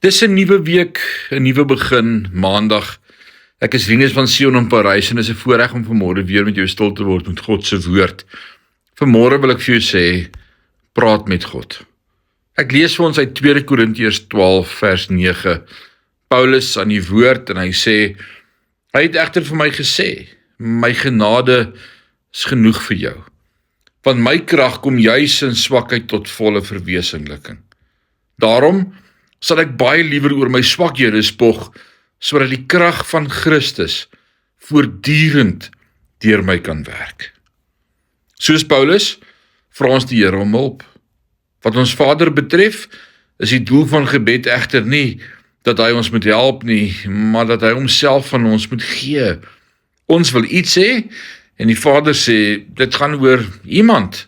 Dis 'n nuwe week, 'n nuwe begin, Maandag. Ek is Rinus van Sion in Parys en is 'n voorreg om vanmôre weer met jou stil te word met God se woord. Vanmôre wil ek vir jou sê, praat met God. Ek lees vir ons uit 2 Korintiërs 12 vers 9. Paulus aan die woord en hy sê, hy het egter vir my gesê, my genade is genoeg vir jou. Want my krag kom juis in swakheid tot volle verwesenliking. Daarom sal ek baie liewer oor my swakhede spog, sodat die krag van Christus voortdurend deur my kan werk. Soos Paulus, vra ons die Here om hulp. Wat ons Vader betref, is die doel van gebed egter nie dat hy ons moet help nie, maar dat hy homself van ons moet gee. Ons wil iets hê, en die Vader sê, dit gaan oor iemand.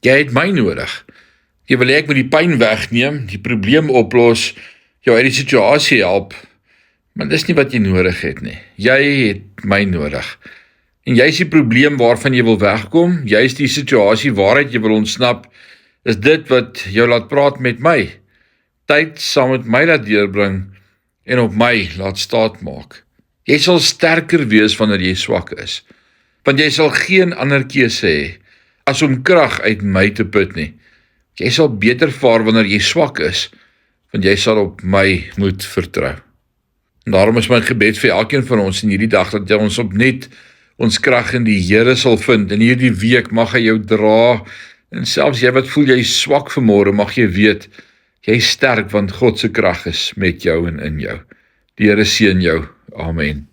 Jy het my nodig. Jy wil hê ek moet die pyn wegneem, die probleem oplos, jou uit die situasie help, maar dis nie wat jy nodig het nie. Jy het my nodig. En jy is die probleem waarvan jy wil wegkom, jy is die situasie waaruit jy wil ontsnap, is dit wat jou laat praat met my. Tyd saam met my laat deurbring en op my laat staat maak. Jy sal sterker wees wanneer jy swak is, want jy sal geen ander keuse hê as om krag uit my te put nie. Jy sal beter vaar wanneer jy swak is, want jy sal op my moet vertrou. En daarom is my gebed vir elkeen van ons in hierdie dag, dat jy ons opnuut ons krag in die Here sal vind. In hierdie week mag hy jou dra, en selfs jy wat voel jy swak vanmôre, mag jy weet, jy is sterk, want God se krag is met jou en in jou. Die Here seën jou. Amen.